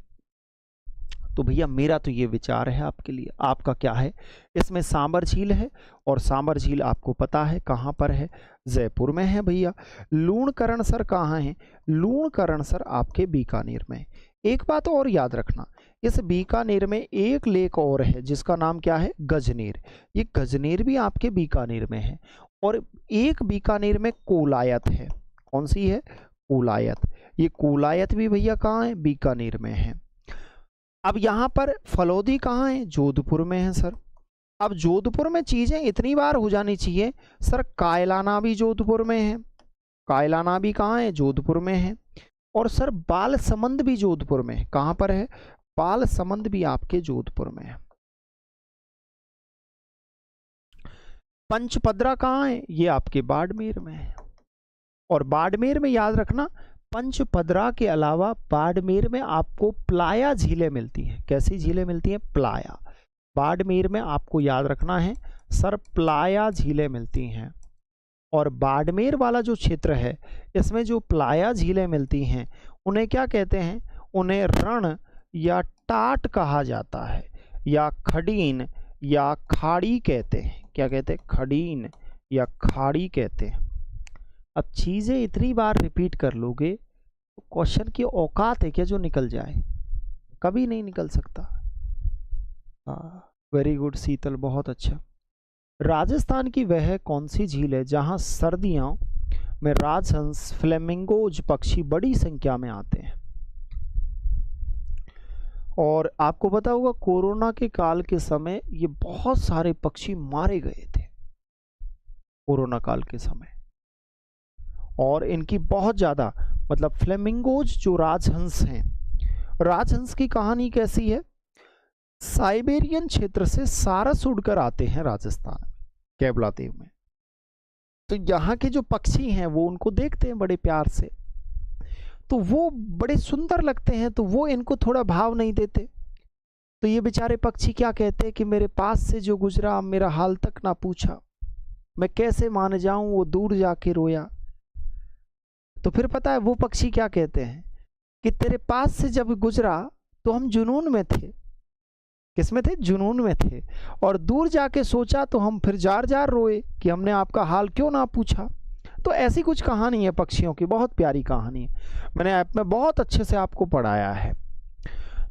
तो भैया मेरा तो ये विचार है आपके लिए, आपका क्या है? इसमें सांबर झील है, और सांबर झील आपको पता है कहाँ पर है, जयपुर में है भैया। लूणकरणसर कहाँ है? लूणकरणसर आपके बीकानेर में। एक बात और याद रखना, इस बीकानेर में एक लेक और है जिसका नाम क्या है, गजनेर। ये गजनेर भी आपके बीकानेर में है। और एक बीकानेर में कोलायत है। कौन सी है? कोलायत। ये कोलायत भी भैया कहाँ है? बीकानेर में है। अब यहाँ पर फलौदी कहाँ है? जोधपुर में है सर। अब जोधपुर में चीजें इतनी बार हो जानी चाहिए सर। कायलाना भी जोधपुर में है। कायलाना भी कहाँ है? जोधपुर में है। और सर बालसमंद भी जोधपुर में है। कहाँ पर है? बालसमंद भी आपके जोधपुर में है। पंचपदरा कहाँ है? ये आपके बाड़मेर में है। और बाड़मेर में याद रखना, पंचपदरा के अलावा बाड़मेर में आपको प्लाया झीलें मिलती हैं। कैसी झीलें मिलती हैं? प्लाया। बाड़मेर में आपको याद रखना है सर, प्लाया झीलें मिलती हैं। और बाड़मेर वाला जो क्षेत्र है, इसमें जो प्लाया झीलें मिलती हैं उन्हें क्या कहते हैं? उन्हें रण या टाट कहा जाता है, या खडीन या खाड़ी कहते हैं। क्या कहते हैं? खडीन या खाड़ी कहते हैं। अब चीज़ें इतनी बार रिपीट कर लोगे तो क्वेश्चन की औकात है क्या जो निकल जाए? कभी नहीं निकल सकता। वेरी गुड शीतल, बहुत अच्छा। राजस्थान की वह कौन सी झील है जहां सर्दियों में राजहंस फ्लेमिंगोज पक्षी बड़ी संख्या में आते हैं? और आपको पता होगा कोरोना के काल के समय ये बहुत सारे पक्षी मारे गए थे कोरोना काल के समय, और इनकी बहुत ज़्यादा, मतलब फ्लेमिंगोज जो राजहंस हैं, राजहंस की कहानी कैसी है? साइबेरियन क्षेत्र से सारस उड़कर आते हैं राजस्थान में, केवला द्वीप में। तो यहाँ के जो पक्षी हैं वो उनको देखते हैं बड़े प्यार से, तो वो बड़े सुंदर लगते हैं, तो वो इनको थोड़ा भाव नहीं देते। तो ये बेचारे पक्षी क्या कहते हैं कि मेरे पास से जो गुजरा मेरा हाल तक ना पूछा, मैं कैसे मान जाऊं वो दूर जाके रोया। तो फिर पता है वो पक्षी क्या कहते हैं कि तेरे पास से जब गुजरा तो हम जुनून में थे। किसमें थे? जुनून में थे। और दूर जाके सोचा तो हम फिर जार जार रोए कि हमने आपका हाल क्यों ना पूछा। तो ऐसी कुछ कहानी है पक्षियों की, बहुत प्यारी कहानी है, मैंने ऐप में बहुत अच्छे से आपको पढ़ाया है।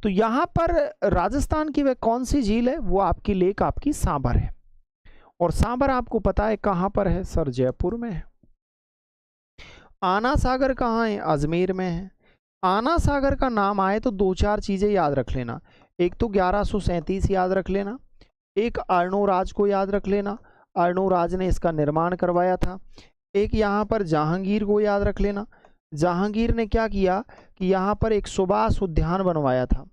तो यहाँ पर राजस्थान की वह कौन सी झील है? वो आपकी लेक आपकी सांभर है। और सांभर आपको पता है कहाँ पर है? सर जयपुर में है। आना सागर कहाँ है? अजमेर में है। आना सागर का नाम आए तो दो चार चीज़ें याद रख लेना। एक तो 1137 याद रख लेना, एक अर्णोराज को याद रख लेना, अर्णोराज ने इसका निर्माण करवाया था। एक यहाँ पर जहांगीर को याद रख लेना, जहांगीर ने क्या किया कि यहाँ पर एक सुभाष उद्यान बनवाया था।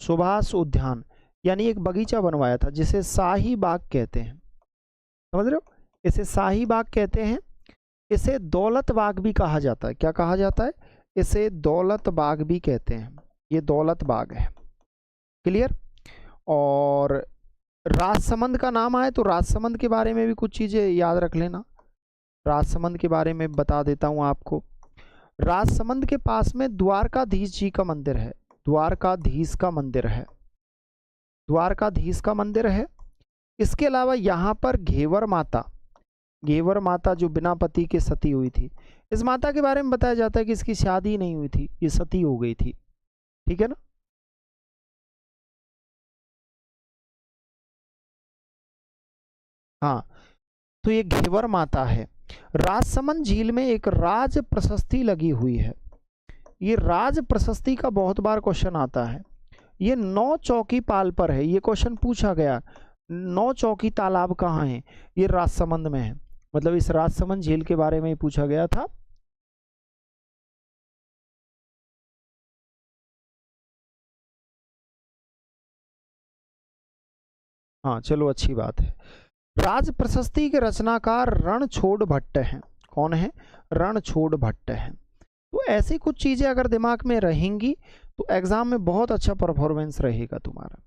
सुभाष उद्यान यानी एक बगीचा बनवाया था जिसे शाही बाग कहते हैं। समझ रहे हो? इसे शाही बाग कहते हैं। इसे दौलत बाग भी कहा जाता है। क्या कहा जाता है? इसे दौलत बाग भी कहते हैं। ये दौलत बाग है। क्लियर? और राजसमंद का नाम आए तो राजसमंद के बारे में भी कुछ चीज़ें याद रख लेना। राजसमंद के बारे में बता देता हूँ आपको। राजसमंद के पास में द्वारकाधीश जी का मंदिर है। द्वारकाधीश का मंदिर है। द्वारकाधीश का मंदिर है। इसके अलावा यहाँ पर घेवर माता, घेवर माता जो बिना पति के सती हुई थी, इस माता के बारे में बताया जाता है कि इसकी शादी नहीं हुई थी, ये सती हो गई थी। ठीक है ना? हाँ, तो ये घेवर माता है। राजसमंद झील में एक राज प्रशस्ति लगी हुई है। ये राज प्रशस्ति का बहुत बार क्वेश्चन आता है। ये 9 चौकी पाल पर है। ये क्वेश्चन पूछा गया, 9 चौकी तालाब कहाँ है? ये राजसमंद में है। मतलब इस राजसमंद झील के बारे में ही पूछा गया था। हाँ चलो, अच्छी बात है। राज प्रशस्ति के रचनाकार रणछोड़ भट्ट हैं। कौन है? रणछोड़ भट्ट हैं। तो ऐसी कुछ चीजें अगर दिमाग में रहेंगी तो एग्जाम में बहुत अच्छा परफॉर्मेंस रहेगा तुम्हारा।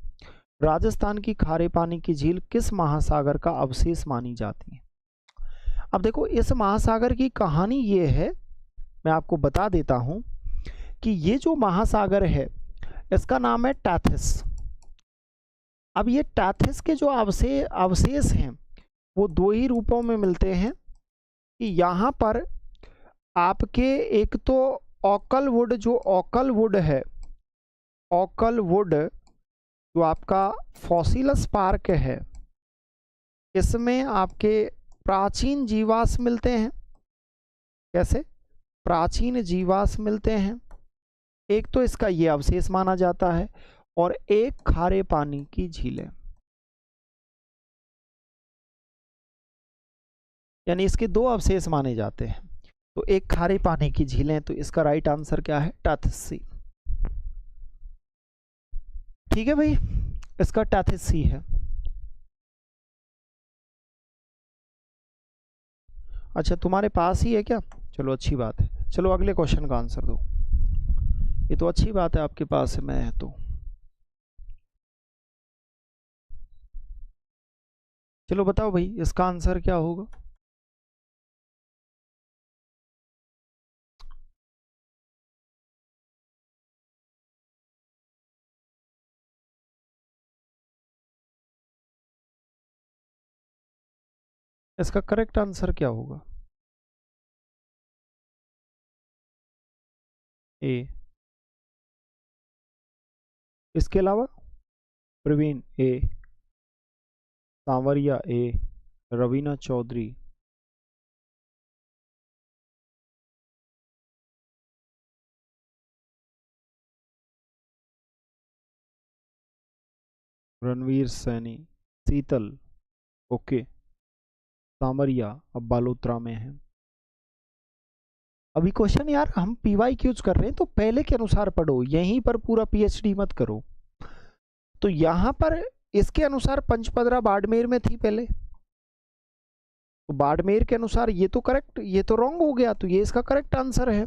राजस्थान की खारे पानी की झील किस महासागर का अवशेष मानी जाती है? अब देखो, इस महासागर की कहानी ये है, मैं आपको बता देता हूं कि ये जो महासागर है इसका नाम है टैथिस। अब ये टैथिस के जो अवशेष हैं वो दो ही रूपों में मिलते हैं कि यहाँ पर आपके एक तो ओकल वुड, जो ओकल वुड है, ओकल वुड जो आपका फॉसिलस पार्क है, इसमें आपके प्राचीन जीवाश्म मिलते हैं। कैसे? प्राचीन जीवाश्म मिलते हैं। एक तो इसका ये अवशेष माना जाता है, और एक खारे पानी की झीलें, यानी इसके दो अवशेष माने जाते हैं। तो एक खारे पानी की झीलें, तो इसका राइट आंसर क्या है? टैथिस सी। ठीक है भाई, इसका टैथिस सी है। अच्छा, तुम्हारे पास ही है क्या? चलो अच्छी बात है। चलो अगले क्वेश्चन का आंसर दो। ये तो अच्छी बात है, आपके पास है, मैं है तो। चलो बताओ भाई, इसका आंसर क्या होगा? इसका करेक्ट आंसर क्या होगा? ए। इसके अलावा? प्रवीण ए, सांवरिया ए, रवीना चौधरी। रणवीर सैनी, शीतल, ओके, सामरिया अब बालोत्रा में है। अभी क्वेश्चन यार हम पीवाई क्यूज कर रहे हैं तो पहले के अनुसार पढ़ो, यहीं पर पूरा पीएचडी मत करो। तो यहां पर इसके अनुसार पंचपदरा बाड़मेर में थी पहले, तो बाड़मेर के अनुसार ये तो करेक्ट, ये तो रॉन्ग हो गया, तो ये इसका करेक्ट आंसर है।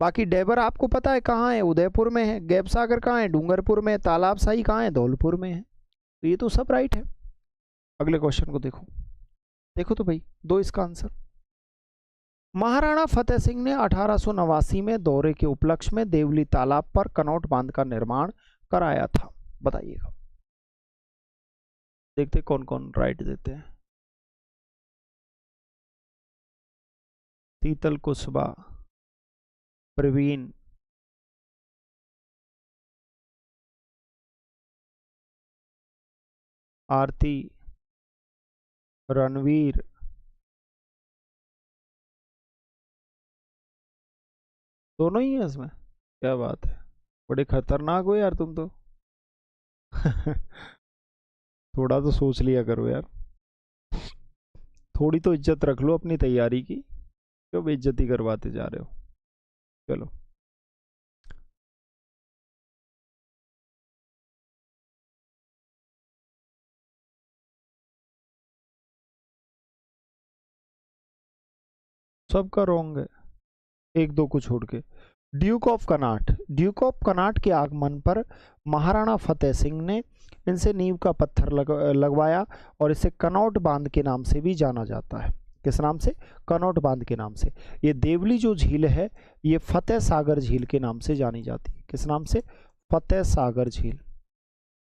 बाकी डेबर आपको पता है कहाँ है, उदयपुर में है। गैबसागर कहाँ है, डूंगरपुर में है। तालाबशाही कहाँ है, धौलपुर में है। तो ये तो सब राइट है। अगले क्वेश्चन को देखो, देखो तो भाई दो इसका आंसर। महाराणा फतेह सिंह ने 1889 में दौरे के उपलक्ष्य में देवली तालाब पर कनौट बांध का निर्माण कराया था, बताइएगा। देखते कौन कौन राइट देते हैं। शीतल कुशवा, प्रवीण, आरती, रणवीर, दोनों ही है इसमें। क्या बात है, बड़े खतरनाक हो यार तुम तो। थोड़ा तो सोच लिया करो यार, थोड़ी तो इज्जत रख लो अपनी तैयारी की, क्यों बेइज्जती करवाते जा रहे हो। चलो सबका रॉन्ग है, एक दो को छोड़ के। Duke of Connaught, Duke of Connaught के आगमन पर महाराणा फतेह सिंह ने इनसे नींव का पत्थर लगवाया और इसे कनौट बांध के नाम से भी जाना जाता है। किस नाम से, कनौट बांध के नाम से। ये देवली जो झील है ये फतेह सागर झील के नाम से जानी जाती है। किस नाम से, फतेह सागर झील।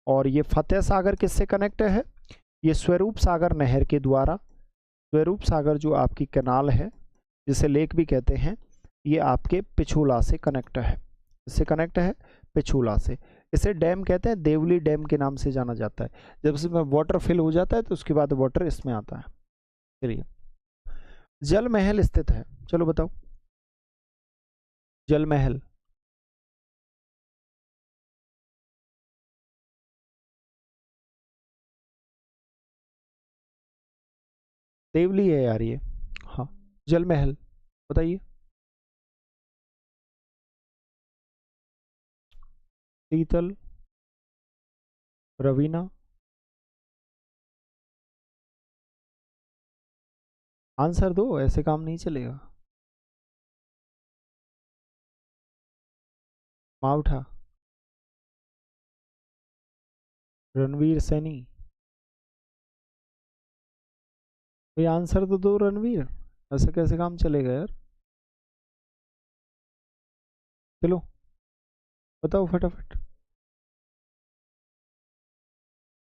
और ये फतेह सागर किससे कनेक्ट है, ये स्वरूप सागर नहर के द्वारा, स्वरूप सागर जो आपकी कैनाल है जिसे लेक भी कहते हैं, ये आपके पिछोला से कनेक्ट है। इससे कनेक्ट है, पिछोला से। इसे डैम कहते हैं, देवली डैम के नाम से जाना जाता है। जब इसमें वाटर फिल हो जाता है तो उसके बाद वाटर इसमें आता है। चलिए, जल महल स्थित है, चलो बताओ। जल महल, देवली है यार ये। हाँ, जल महल, बताइए। शीतल, रवीना, आंसर दो, ऐसे काम नहीं चलेगा। मावठा, रणवीर सैनी, भाई आंसर तो दो रणवीर, ऐसे कैसे काम चलेगा यार। चलो बताओ फटाफट।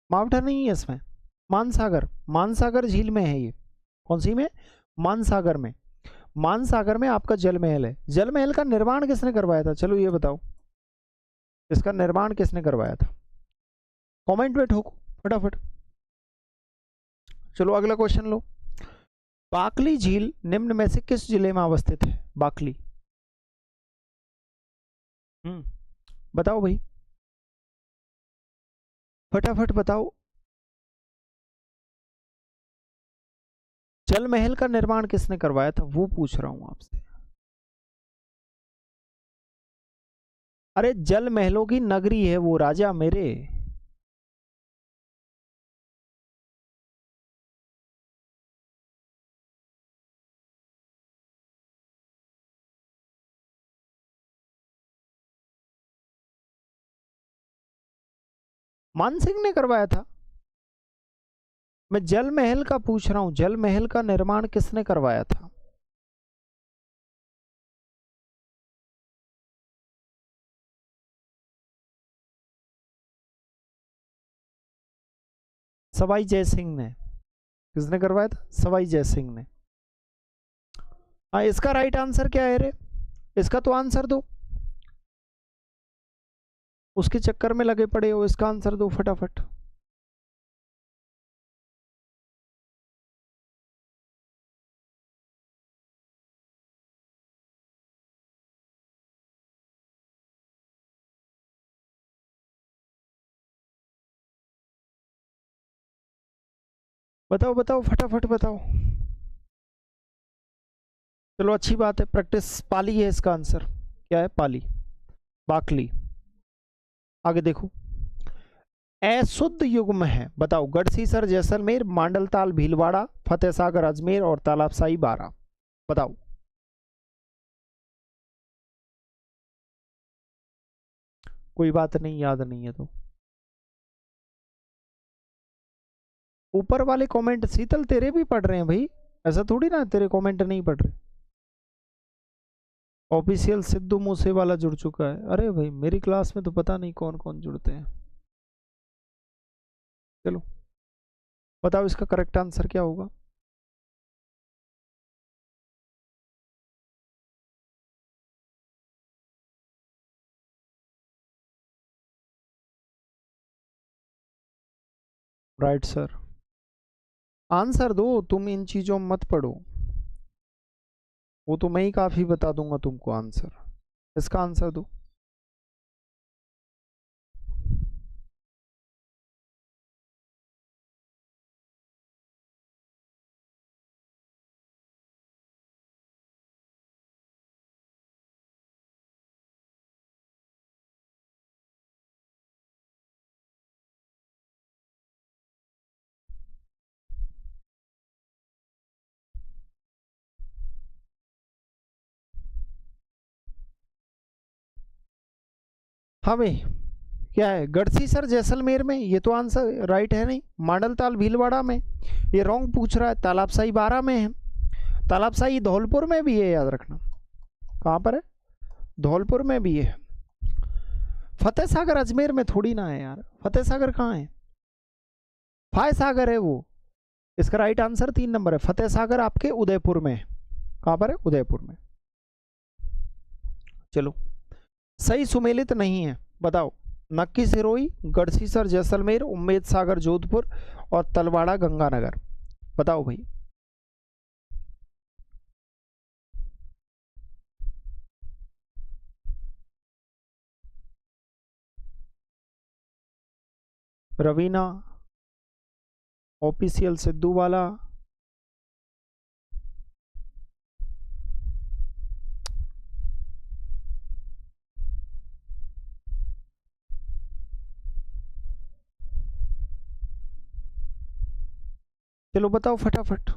मावठा नहीं है इसमें, मानसागर, मानसागर झील में है ये। कौन सी में, मानसागर में। मानसागर में आपका जल महल है। जल महल का निर्माण किसने करवाया था, चलो ये बताओ, इसका निर्माण किसने करवाया था, कमेंट में ठोको फटाफट। चलो अगला क्वेश्चन लो। बाकली झील निम्न में से किस जिले में अवस्थित है, बाकली। बताओ भाई, फटाफट बताओ। जल महल का निर्माण किसने करवाया था वो पूछ रहा हूं आपसे। अरे जल महलों की नगरी है वो राजा मेरे। मान सिंह ने करवाया था। मैं जल महल का पूछ रहा हूं, जल महल का निर्माण किसने करवाया था। सवाई जय सिंह ने। किसने करवाया था, सवाई जय सिंह ने। हाँ, इसका राइट आंसर क्या है रे, इसका तो आंसर दो, उसके चक्कर में लगे पड़े हो, इसका आंसर दो फटाफट। बताओ बताओ फटाफट बताओ। चलो अच्छी बात है, प्रैक्टिस। पाली है इसका आंसर। क्या है? पाली, बाकली। आगे देखो, अशुद्ध युग्म है। बताओ, गढ़सीसर जैसलमेर, मांडलताल भीलवाड़ा, फतेह सागर अजमेर और तालाबसाई बारा। बताओ। कोई बात नहीं, याद नहीं है तो ऊपर वाले कमेंट, शीतल तेरे भी पढ़ रहे हैं भाई, ऐसा थोड़ी ना तेरे कमेंट नहीं पढ़ रहे। ऑफिशियल सिद्धू मूसेवाला जुड़ चुका है। अरे भाई, मेरी क्लास में तो पता नहीं कौन कौन जुड़ते हैं। चलो बताओ, इसका करेक्ट आंसर क्या होगा? Right sir. आंसर दो, तुम इन चीजों में मत पढ़ो, वो तो मैं ही काफी बता दूंगा तुमको आंसर। इसका आंसर दो। हाँ भाई, क्या है? गढ़सीसर जैसलमेर में, ये तो आंसर राइट है नहीं। मांडलताल भीलवाड़ा में, ये रॉन्ग पूछ रहा है। तालाबसाई बारा में है। तालाबसाई धौलपुर में भी है, याद रखना। कहाँ पर है? धौलपुर में भी है। फतेह सागर अजमेर में थोड़ी ना है यार, फतेह सागर कहाँ है? फाय सागर है वो। इसका राइट आंसर 3 नंबर है। फतेह सागर आपके उदयपुर में है। कहाँ पर है? उदयपुर में। चलो, सही सुमेलित नहीं है। बताओ, नक्की सिरोही, गढ़सीसर जैसलमेर, उम्मेद सागर जोधपुर और तलवाड़ा गंगानगर। बताओ भाई। रवीना, ऑफिशियल सिद्धू वाला। चलो बताओ फटाफट।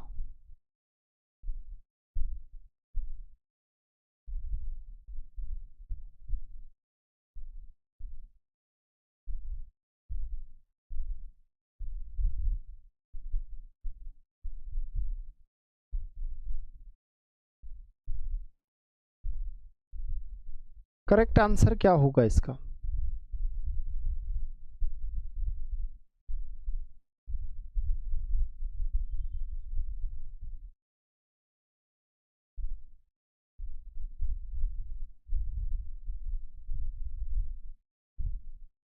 करेक्ट आंसर क्या होगा इसका?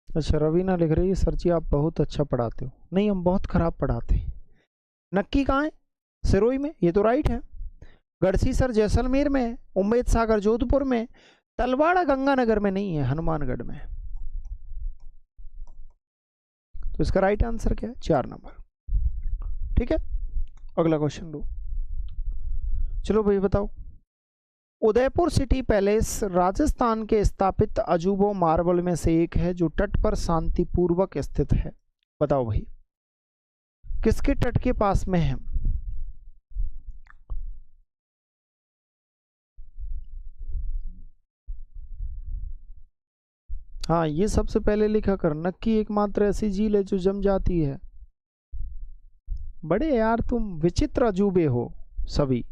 अच्छा, रवीना लिख रही है, सर जी आप बहुत अच्छा पढ़ाते हो। नहीं, हम बहुत खराब पढ़ाते हैं। नक्की कहाँ है? सिरोही में, ये तो राइट है। गढ़सीसर जैसलमेर में है, उम्मेद सागर जोधपुर में, तलवाड़ा गंगानगर में नहीं है, हनुमानगढ़ में। तो इसका राइट आंसर क्या है? 4 नंबर। ठीक है, अगला क्वेश्चन दो। चलो भाई बताओ, उदयपुर सिटी पैलेस राजस्थान के स्थापित अजूबों मार्बल में से एक है जो तट पर शांतिपूर्वक स्थित है। बताओ भाई, किसके तट के पास में है? हाँ, ये सबसे पहले लिखा कर। नक्की एकमात्र ऐसी झील है जो जम जाती है। बड़े यार तुम विचित्र अजूबे हो सभी।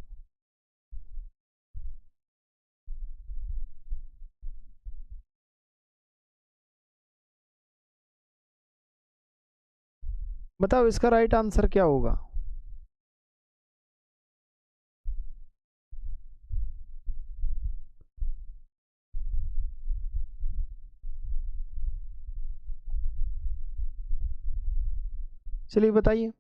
बताओ इसका राइट आंसर क्या होगा? चलिए बताइए।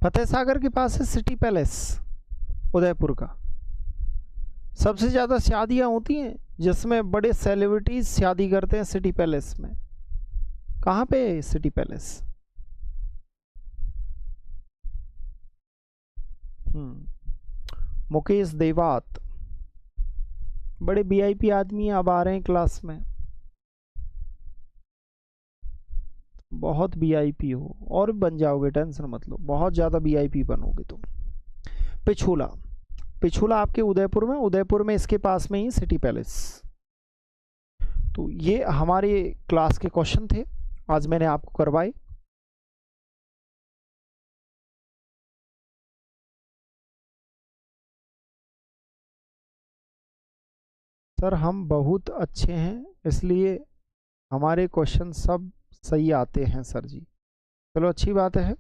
फतेह सागर के पास है सिटी पैलेस, उदयपुर का। सबसे ज़्यादा शादियाँ होती हैं जिसमें बड़े सेलिब्रिटीज शादी करते हैं सिटी पैलेस में। कहाँ पे है सिटी पैलेस? मुकेश देवात, बड़े वीआईपी आदमी अब आ रहे हैं क्लास में, बहुत वीआईपी हो और बन जाओगे, टेंशन मत लो, बहुत ज़्यादा वीआईपी बनोगे तुम। पिछोला, पिछोला आपके उदयपुर में, उदयपुर में इसके पास में ही सिटी पैलेस। तो ये हमारे क्लास के क्वेश्चन थे, आज मैंने आपको करवाए। सर हम बहुत अच्छे हैं, इसलिए हमारे क्वेश्चन सब सही आते हैं सर जी। चलो अच्छी बात है।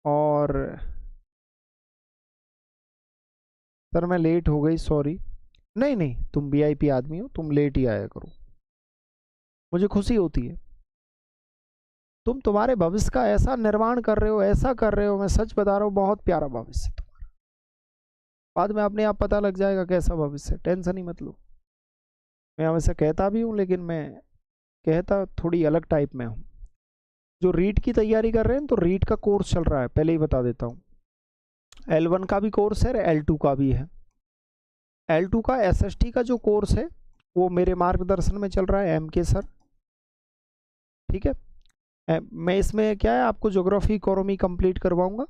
और सर मैं लेट हो गई, सॉरी। नहीं नहीं, तुम वीआईपी आदमी हो, तुम लेट ही आया करो, मुझे खुशी होती है। तुम तुम्हारे भविष्य का ऐसा निर्माण कर रहे हो, ऐसा कर रहे हो, मैं सच बता रहा हूँ, बहुत प्यारा भविष्य तुम्हारा। बाद में अपने आप पता लग जाएगा कैसा भविष्य, टेंशन ही मत लो। मैं हमेशा कहता भी हूँ, लेकिन मैं कहता थोड़ी अलग टाइप में हूँ। जो रीट की तैयारी कर रहे हैं, तो रीट का कोर्स चल रहा है, पहले ही बता देता हूँ। L1 का भी कोर्स है, L2 का भी है। L2 का SST का जो कोर्स है वो मेरे मार्गदर्शन में चल रहा है, MK सर, ठीक है। मैं इसमें क्या है, आपको ज्योग्राफी इकोनॉमी कंप्लीट करवाऊंगा,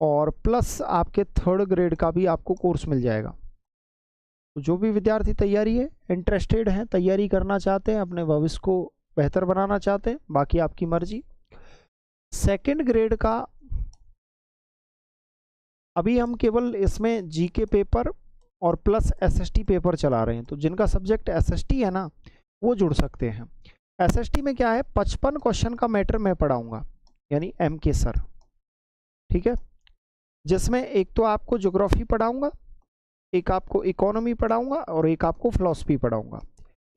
और प्लस आपके 3rd ग्रेड का भी आपको कोर्स मिल जाएगा। तो जो भी विद्यार्थी तैयारी है, इंटरेस्टेड हैं, तैयारी करना चाहते हैं, अपने भविष्य को बेहतर बनाना चाहते हैं, बाकी आपकी मर्जी। 2nd ग्रेड का अभी हम केवल इसमें जीके पेपर और प्लस एसएसटी पेपर चला रहे हैं। तो जिनका सब्जेक्ट एसएसटी है ना, वो जुड़ सकते हैं। एसएसटी में क्या है, 55 क्वेश्चन का मैटर मैं पढ़ाऊंगा, यानी MK सर, ठीक है। जिसमें एक तो आपको ज्योग्राफी पढ़ाऊंगा, एक आपको इकोनॉमी पढ़ाऊंगा, और एक आपको फिलॉसफी पढ़ाऊंगा।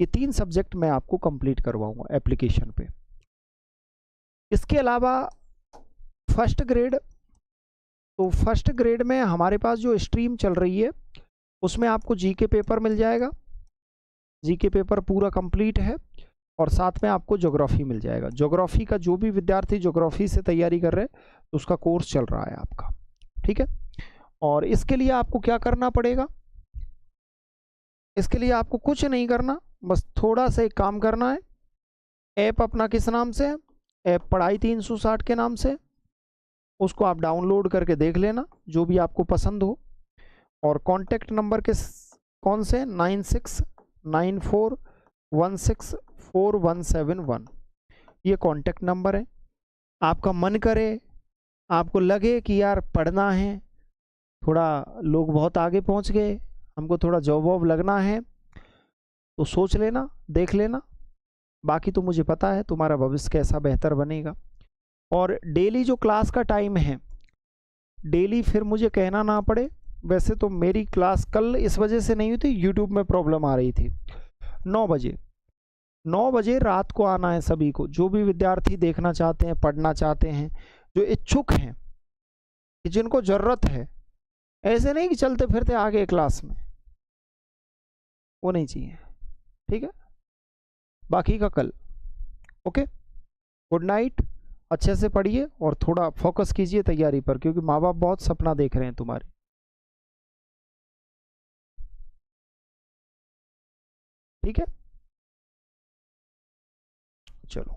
ये 3 सब्जेक्ट मैं आपको कंप्लीट करवाऊंगा एप्लीकेशन पे। इसके अलावा 1st ग्रेड, तो 1st ग्रेड में हमारे पास जो स्ट्रीम चल रही है उसमें आपको जीके पेपर मिल जाएगा, जीके पेपर पूरा कंप्लीट है, और साथ में आपको ज्योग्राफी मिल जाएगा। ज्योग्राफी का जो भी विद्यार्थी ज्योग्राफी से तैयारी कर रहे हैं, तो उसका कोर्स चल रहा है आपका, ठीक है। और इसके लिए आपको क्या करना पड़ेगा, इसके लिए आपको कुछ नहीं करना, बस थोड़ा सा एक काम करना है। ऐप अपना किस नाम से है, ऐप पढ़ाई 360 के नाम से, उसको आप डाउनलोड करके देख लेना, जो भी आपको पसंद हो। और कॉन्टैक्ट नंबर के कौन से, 9694164171, ये कॉन्टैक्ट नंबर है। आपका मन करे, आपको लगे कि यार पढ़ना है, थोड़ा लोग बहुत आगे पहुंच गए, हमको थोड़ा जॉब वॉब लगना है, तो सोच लेना, देख लेना। बाकी तो मुझे पता है तुम्हारा भविष्य कैसा बेहतर बनेगा। और डेली जो क्लास का टाइम है, डेली फिर मुझे कहना ना पड़े, वैसे तो मेरी क्लास कल इस वजह से नहीं हुई थी, यूट्यूब में प्रॉब्लम आ रही थी। 9 बजे, 9 बजे रात को आना है सभी को, जो भी विद्यार्थी देखना चाहते हैं, पढ़ना चाहते हैं, जो इच्छुक हैं, जिनको ज़रूरत है। ऐसे नहीं कि चलते फिरते आ गए क्लास में, वो नहीं चाहिए, ठीक है। बाकी का कल, ओके। गुड नाइट, अच्छे से पढ़िए और थोड़ा फोकस कीजिए तैयारी पर, क्योंकि माँ बाप बहुत सपना देख रहे हैं तुम्हारे, ठीक है। चलो।